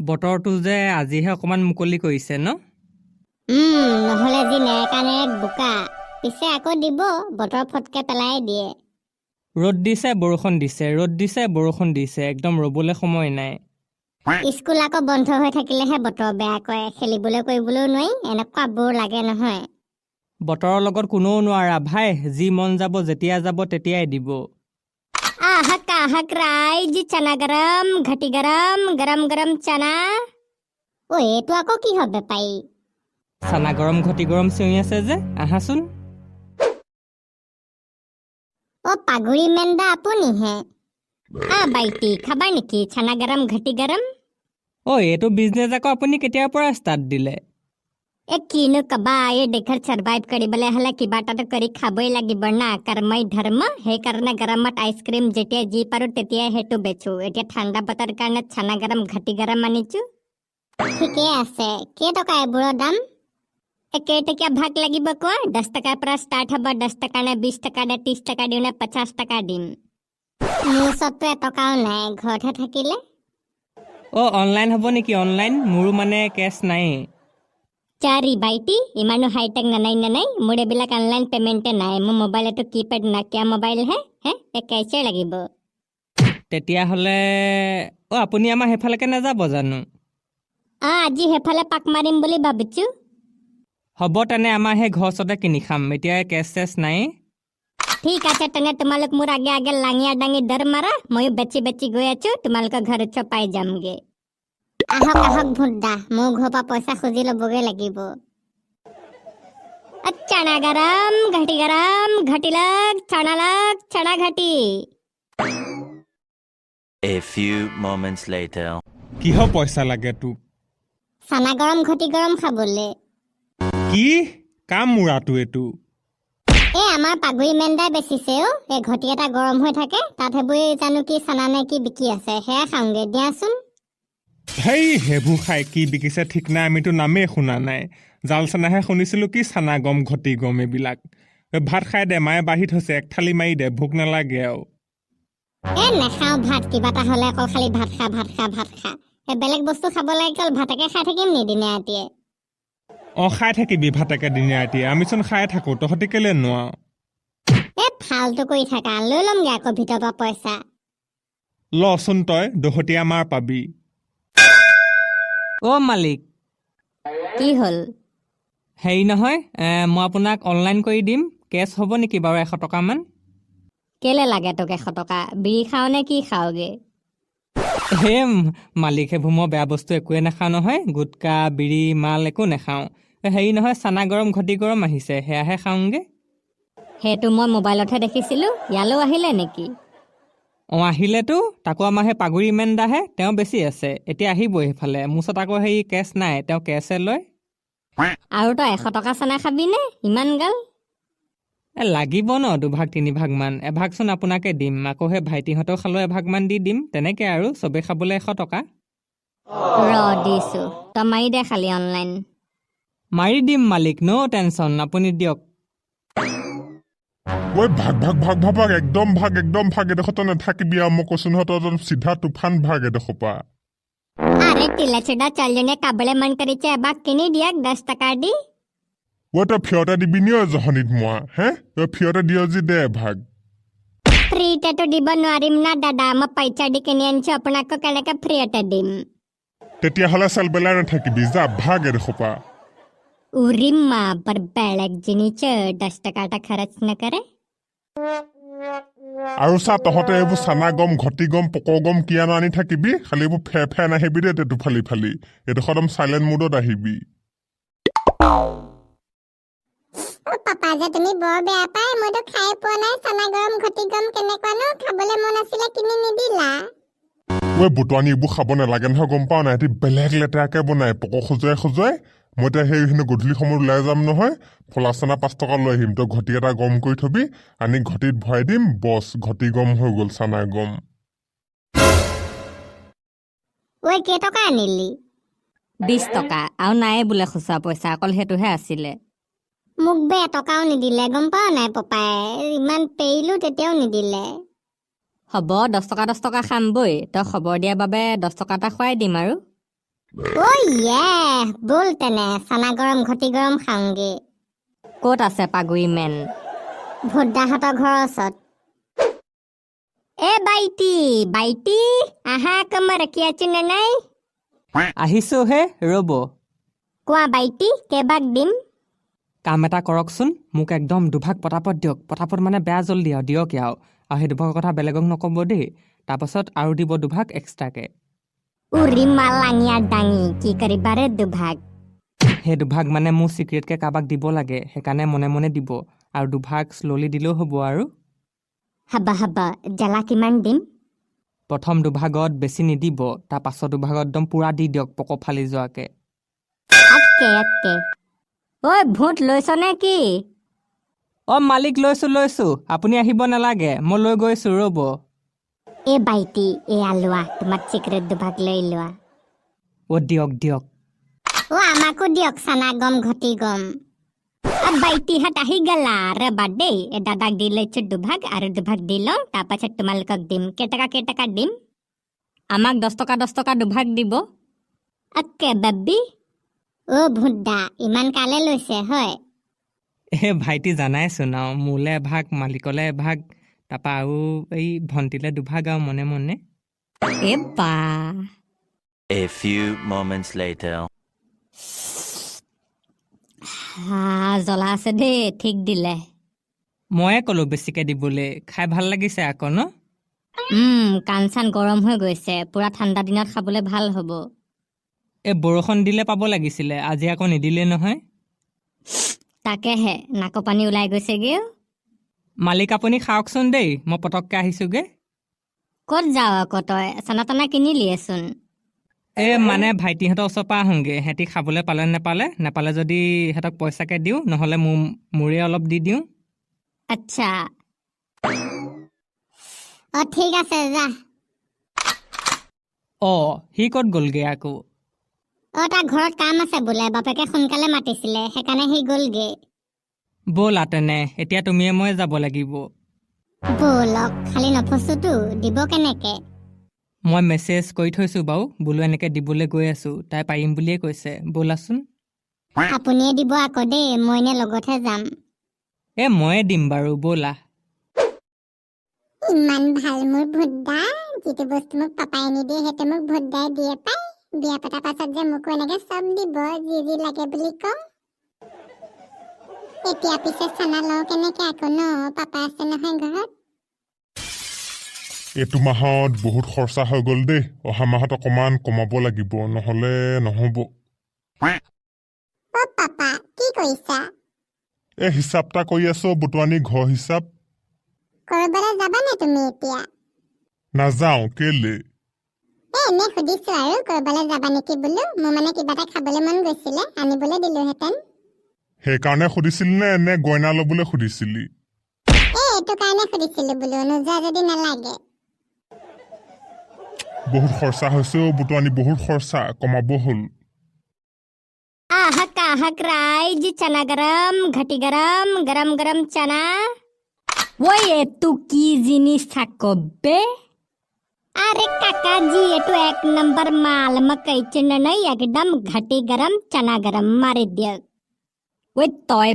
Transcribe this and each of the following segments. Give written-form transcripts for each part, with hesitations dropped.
বতৰটো যে আজিহে অকমান মুকলি কৰিছে ন? নহ'লে যি নেৰেক বোকা পিছে আকৌ দিব বতৰ ফটকে পেলাই দিয়ে। ৰ'দ দিছে বৰষুণ দিছে, ৰ'দ দিছে বৰষুণ দিছে, একদম ৰ'বলৈ সময় নাই। স্কুল আকৌ বন্ধ হৈ থাকিলেহে বতৰ বেয়া কৰে, খেলিবলৈ কৰিবলৈও নোৱাৰি, এনেকুৱা বৰ লাগে নহয়। বতৰৰ লগত কোনেও নোৱাৰা ভাই, যি মন যাব যেতিয়া যাব তেতিয়াই দিব। आहक आहक राइज चना गरम घटी गरम गरम गरम चना। এইটো আকৌ কি হবে পাই? চানা গৰম ঘটি গৰম চিঞৰি আছে যে, আহাচোন। পাগুৰি মেন্দা আপুনিহে? বাইটি খাবা নেকি চানা গৰম ঘটি গৰম? এইটো বিজনেছ আকৌ আপুনি কেতিয়াৰ পৰা ষ্টাৰ্ট দিলে? কিনো কবা, এই দেশৰ চাৰ্ভাইভ কৰিবলৈ হ'লে কিবা এটাতো কৰি খাবই লাগিব না, কৰ্মই ধৰ্ম। সেইকাৰণে গৰমত আইচক্ৰীম যেতিয়া যি পাৰো তেতিয়াই সেইটো বেচো। এতিয়া ঠাণ্ডা বতৰ কাৰণে চানা গৰম ঘটি গৰম আনিছো। ঠিকেই আছে, কেইটকা এইবোৰৰ দাম? কেইটকীয়া ভাগ লাগিব কোৱা? 10 টকাৰ পৰা ষ্টাৰ্ট হ'ব। 10 টকা নে 20 টকা নে 30 টকা দিওঁ নে 50 টকা দিম? মোৰ ওচৰতো এটকাও নাই, ঘৰতহে থাকিলে। অনলাইন হ'ব নেকি? অনলাইন মোৰো মানে কেছ নাই। চাৰি বাইটি, ইমানো হাইটেক নাই, মোৰ এইবিলাক অনলাইন পেমেণ্টে নাই। মোৰ মোবাইল এইটো কিপেড নাকিয়া মোবাইল হে কেছে লাগিব। তেতিয়াহ'লে আপুনি আমাৰ সেইফালেকে নাযাব জানো? আজি সেইফালে পাক মাৰিম বুলি ভাবিছো। হ'ব তেনে আমাৰ সেই ঘৰ ওচৰতে কিনি খাম, এতিয়া কেছ চেছ নাই। ঠিক আছে তেনে তোমালোক মোৰ আগে আগে লাঙিয়া ডাঙি দৰ মাৰা, ময়ো বেচি বেচি গৈ আছো, তোমালোকৰ ঘৰ পাই যামগে। আহক আহক ভোটদা, মোৰ ঘৰৰ পৰা পইচা খুজি ল'বগে লাগিব। চানা গৰম ঘটি লগ চানা ঘটি। A few moments later. কিহ পইচা লাগে তোক? চানা গৰম ঘটি গৰম খাবলে। কি কাম মুৰাটো এইটো? আমাৰ পাগুৰি মেন্দাই বেচিছে এই ঘটি এটা গৰম হৈ থাকে, তাত সেইবোৰ জানো কি চানা নে কি বিকি আছে, সেয়া খাওঁগে দিয়াচোন। হেই সেইবোৰ খাই কি বিকিছে ঠিক নাই, আমিতো নামেই শুনা নাই। জাল চানাহে শুনিছিলো, কি চানা গম ঘটি গম এইবিলাক। ভাত খাই দে, মায়ে বাঢ়ি থৈছে, এক থালি মাৰি দে, ভোক নালাগে আৰু। নাখাওঁ ভাত, কিবা এটা হ'লে অকল খালি ভাত খা। বেলেগ বস্তু খাব লাগে, অকল ভাতকে খাই থাকিম নি দিনে ৰাতিয়ে? খাই থাকিবি ভাতকে দিনে ৰাতিয়ে, আমিচোন খাই থাকো, তহঁতি কেলে নোৱাৰ? ফাল্টু কৰি থাকা, লৈ ল'মগে আকৌ ভিতৰৰ পৰা পইচা। লচোন তই, দহতীয়া মাৰ পাবি। মালিক। কি হ'ল? হেৰি নহয়, মই আপোনাক অনলাইন কৰি দিম, কেছ হ'ব নেকি বাৰু 100 টকামান? কেলে লাগে তোক 100 টকা? বিড়ি খাওঁ নে কি খাওঁগে? মালিক, সেইবোৰ মই বেয়া বস্তু একোৱে নাখাওঁ নহয়, গুটকা বিড়ি মাল একো নাখাওঁ। হেৰি নহয়, চানা গৰম ঘটি গৰম আহিছে, সেয়াহে খাওঁগে। সেইটো মই মোবাইলতহে দেখিছিলো, ইয়ালৈও আহিলে নেকি? আহিলেতো, তাকো আমাৰ সেই পাগুৰি মেন্দাহে, তেওঁ বেছি আছে, এতিয়া আহিবই সেইফালে। মোৰ ওচৰত আকৌ হেৰি কেছ নাই, তেওঁ কেছে লয়। আৰু তই 100 টকা চানা খাবি নে ইমান গাল? লাগিব ন 2 ভাগ 3 ভাগ মান, এভাগচোন আপোনাকে দিম, আকৌ সেই ভাইটিহঁতেও খালেও এভাগমান দি দিম, তেনেকে আৰু চবেই খাবলৈ 100 টকা। দিছো, তই মাৰি দে খালি অনলাইন। মাৰি দিম মালিক, ন' টেনচন, আপুনি দিয়ক। ভাগ একদম ভাগ এডোখৰ নাথাকিবি আৰু, মই কৈছো নহয় তই চিধা তুফান ভাগ এডোখৰ পৰা। আৰে তিলা চিধা চালজনে খাবলৈ মন কৰিছে, এবাক কিনি দিয়ক 10 টকা দি। তই ফিয়তে দিবি নি জহনিত মোৱা, তই ফিয়তে দিয় যি দে ভাগ। ফ্ৰীতেতো দিব নোৱাৰিম না দাদা, মই পইচা দি কিনি আনিছো, আপোনাকো কেনেকে ফ্ৰীতে দিম? তেতিয়াহ'লে চেল বেলাই নাথাকিবি, যা ভাগ এডোখৰ পৰা। উৰিমা বৰ বেলেগ জিনিস 10 টকা এটা খৰচ নকৰে। আৰু চা, তহঁতে এইবোৰ চানা গম ঘটি গম পকৰ গম কি আনি থাকিবি, খালি এইবোৰ ফেৰ নাহিবি দে, তেটো ফালি এইডোখৰ একদম চাইলেণ্ট মুডত আহিবি। পাপা যে তুমি বৰ বেয়া পাই, মইতো খাই পোৱা নাই চানা গৰম ঘটি গম কেনেকুৱানো, খাবলৈ মন আছিলে কিনি নিদিলা। বুটুৱানি এইবোৰ খাব নালাগে নহয়, গম পাও নাই, সিহঁতি বেলেগ লেতেৰাকে বনাই পকৰ খজুৱাই। মই এতিয়া সেই গধূলি সময়ত ওলাই যাম নহয়, ফলা চানা 5 টকা লৈ আহিম, তই ঘটি এটা গম কৰি থবি, আনি ঘটিত ভৰাই দিম, বছ ঘটি গম হৈ গল চানা গম। কেইটকা আনিলি? 20 টকা, আৰু নাই বোলে খুচুৰা পইচা, অকল সেইটোহে আছিলে। মোক বে এটকাও নিদিলে, গম পাও নাই পপাই, ইমান পেৰিলো তেতিয়াও নিদিলে। হ'ব 10 টকা খাম বই, তই খবৰ দিয়াৰ বাবে 10 টকা এটা খুৱাই দিম আৰু। অ ইয়ে বল তেনে চানা গৰম ঘটি গৰম খাওঁগে ক'ত আছে পাগুৰি মেন? ভোটদাহঁতৰ ঘৰৰ ওচৰত এ বাইটি বাইটি আহা কমৰ কি আছি নে নাই আহিছো হে ৰ'ব। কোৱা বাইটি কেইবাক দিম কাম এটা কৰকচোন, মোক একদম দুভাগ পটাপট দিয়ক। পটাপট মানে বেয়া জল্দি আৰু দিয়ক আৰু সেই দুভাগৰ কথা বেলেগক নক'ব দেই। তাৰপাছত আৰু দিব দুভাগ এক্সট্ৰাকে। উৰি মালাঙিয়া ডাঙি কি কৰিবাৰে দুভাগ সেই দুভাগ মানে মোৰ চিক্ৰেটকৈ কাৰোবাক দিব লাগে, সেইকাৰণে মনে মনে দিব। আৰু দুভাগ শ্ল'লি দিলেও হ'ব আৰু। হাবা হাবা জ্বালা কিমান দিম প্ৰথম দুভাগত বেছি নিদিব, তাৰ পাছত দুভাগত একদম পূৰা দি দিয়ক পক ফালি যোৱাকৈ। অকে অকে ঐ ভোট লৈছ নে কি অঁ মালিক লৈছোঁ। আপুনি আহিব নালাগে, মই লৈ গৈছোঁ ৰ'ব। এ বাইটি এয়া লোৱা তোমাৰ চিক্ৰেট দুভাগ লৈ লোৱা অ' দিয়ক। অ আমাকো দিয়ক চানা গম ঘটি গম বাইটিহঁত আহি গলা ৰবা দেই এ দাদাক দি লৈছো দুভাগ আৰু দুভাগ দি লওঁ তাৰপাছত তোমালোকক দিম কেইটকা দিম আমাক 10 টকা দুভাগ দিব। অকে বাব্বি অ ভুদ্দা ইমান কালে লৈছে হয় ভাইটি জানাইচোন আৰু মোলৈ এভাগ, মালিকলৈ এভাগ, তাৰপৰা আৰু এই ভণ্টিলৈ দুভাগ আৰু মনে মনে। এ বা A few moments later. জ্বলা আছে দেই, ঠিক দিলে। ময়ে ক'লোঁ বেছিকৈ দিবলৈ, খাই ভাল লাগিছে আকৌ ন? কাণ চান গৰম হৈ গৈছে, পুৰা ঠাণ্ডা দিনত খাবলৈ ভাল হ'ব। এই বৰষুণ দিলে পাব লাগিছিলে, আজি আকৌ নিদিলে নহয়। তাকেহে নাকৰ পানী ওলাই গৈছেগে। মালিক আপুনি খাওকচোন দেই, মই পটককৈ আহিছোঁগৈ। ক'ত যাৱ আকৌ তই? চানা তানা কিনিলিয়েচোন। মানে ভাইটিহঁতৰ ওচৰৰ পৰা আহোঁগৈ, সিহঁতি খাবলৈ পালে নেপালে যদি সিহঁতক পইচাকৈ দিওঁ, নহ'লে মোৰে অলপ দি দিওঁ। আচ্ছা অ ঠিক আছে যা সি ক'ত গ'লগৈ আকৌ? অ তাৰ ঘৰত কাম আছে বোলে বাপেকে সোনকালে মাতিছিলে সেইকাৰণে সি গ'লগে ব'লা তেনে, এতিয়া তুমিয়ে মই যাব লাগিব। ব'লক খালি নফচোতো দিব কেনেকে মই মেছেজ কৰি থৈছোঁ বাৰু, বোলো এনেকৈ দিবলৈ গৈ আছোঁ, তাই পাৰিম বুলিয়ে কৈছে। ব'লাচোন। আপুনিয়ে দিব আকৌ দেই মই এনে লগতহে যাম ময়ে দিম বাৰু, ব'লা। ইমান ভাল মোৰ ভুদ্দা যিটো বস্তু মোক পাপাই নিদিয়ে সেইটো মোক ভুদ্দাই দিয়ে পাই বিয়া পতাৰ পাছত যে মোকো এনেকে চব দিব যি লাগে বুলি কওঁ এতিয়া পিছে চানা লওঁ কেনেকে আকৌ ন পাপা আছে নহয় ঘৰত এইটো মাহত বহুত খৰচা হৈ গ'ল দেই। অহা মাহত অকণমান কমাব লাগিব, নহ'লে নহ'ব। অ পাপা কি কৰিছা হিচাপ এটা কৰি আছো, বুটুৱানী ঘৰ হিচাপ। কৰবালৈ যাবানে তুমি এতিয়া নাযাওঁ, কেলে? এনে সুধিছো আৰু কৰবালৈ যাবা নেকি বোলো মোৰ মানে কিবা এটা খাবলৈ মন গৈছিলে আনিবলৈ দিলোহেঁতেন সেইকাৰণে সুধিছিলি নে গইনা ল'বলৈ সুধিছিলি? এইটো কাৰণে সুধিছিলো বোলো নোযোৱা যদি নালাগে বহুত খৰচা হৈছে বুটুৱানী, বহুত খৰচা, কমাব হ'ল। आहक राइज चना गरम घटी गरम गरम गरम चना ওই এটো কি জিনিস থাকবে? अरे काका जी ये तो एक नंबर माल मकई चना नहीं एकदम घटी गरम चना गरम मारे दिया ওই তই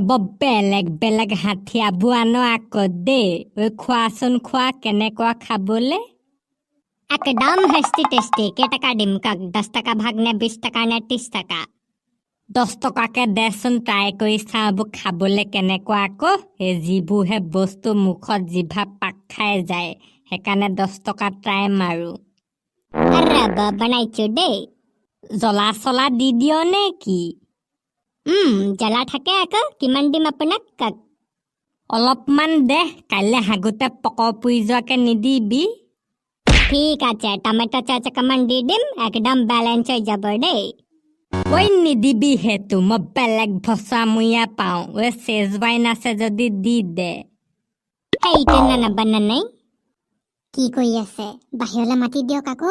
বেলেগ হাথিয়া বুৱানো আকৌ দে। ওই খোৱাচোন খোৱা, কেনেকুৱা খাবলে? एकदम हेस्टी टेस्टी के टका डिम का 10 टका भाग ने 20 टका ने 30 टका 10 টকাকে দেচোন, ট্ৰাই কৰি চাওঁ খাবলে কেনেকুৱা আকৌ। এই যিবোৰহে বস্তু মুখত জিভা পাক খাই যায়, সেইকাৰণে 10 টকা ট্ৰাই মাৰো। अरे बनाइছো दे জ্বলা চলা দি দিয় নে কি? जला থাকে আকৌ কিমান দিম আপোনাক কাক অলপমান দে, কাইলৈ হাগুতে পক পুৰি যোৱাকে নিদিবি। ঠিক আছে টমেটো চাচ কমান দি দিম একদম ব্যালেন্স হৈ যাব দেই ওই নিদিবি সেইটো, মই বেলেগ ভচামুয়া পাওঁ। ওই চেজৱাইন আছে যদি দি দে। সেইটো নানাবানা নাই কি কৰি আছে বাহিৰলৈ মাতি দিয়ক আকৌ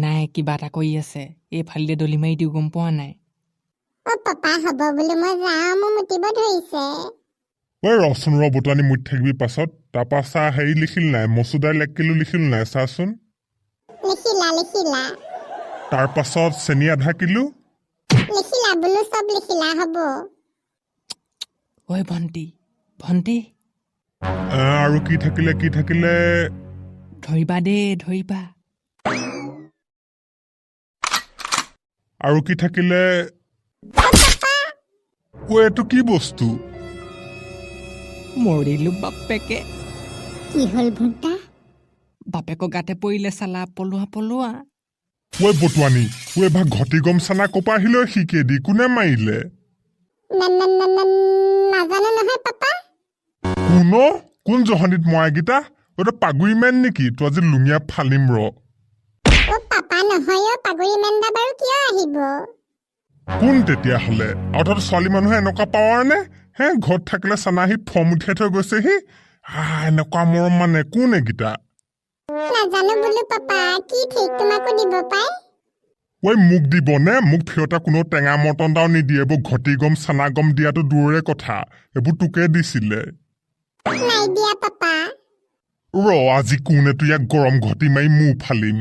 নাই কিবা এটা কৰি আছে, এইফালে দলি মাৰি দিওঁ, গম পোৱা নাই? অ পাপা হ'ব বোলো মই যাওঁ মোৰ মুতিব ধৰিছে ৰচোন বুটুৱানী, মুঠ থাকিবি পাছত। তাৰপৰা চাহ লিখিল নাই, মচুৰ দাইল 1 কিলো লিখিল নাই, চাচোন। লিখিলা তাৰ পাছত চেনি আধা কিলো লিখিলা বোলো চব লিখিলা হ'ব ঐ ভণ্টি ভণ্টি আৰু কি থাকিলে ধৰিবা দেই ধৰিবা আৰু কি থাকিলে এইটো কি বস্তু মৰিলো বাপেকে কি হ'ল ভণ্টা বাপেকৰ গাতে পৰিলে চালা পলোৱা পলোৱা বটুৱানী এভাগ ঘটি গম চানা কপা আহিলে শিকে দি কোনে মাৰিলে নাজানো নহয় পাপা কোন জহনিত মৰাগীতা তই পাগুৰি মেন নেকি তই আজি লুঙিয়া ফালিম ৰ পাপা নহয় পাগুৰি মেন্দা বাৰু কিয় আহিব কোন তেতিয়াহ'লে আৰু তহঁতৰ ছোৱালী মানুহে এনেকুৱা পাৱাৰ নে ঘৰত থাকিলে চানা আহি ফৰ্ম উঠিয়াই থৈ গৈছেহি এনেকুৱা মৰম মানে কোন এইকেইটা নাজানো বোলো পাপা কি ঠিক তোমাকো দিব পাই মোক দিবনে মোক ফিৰতা কোনো টেঙা মৰ্টন এটাও নিদিয়ে এইবোৰ ঘটি গম চানা গম দিয়াটো দূৰৰে কথা এইবোৰ তোকে দিছিলে নাই দিয়া পাপা আজি কোনেতো ইয়াক গৰম ঘটি মাৰি মূৰ ফালিম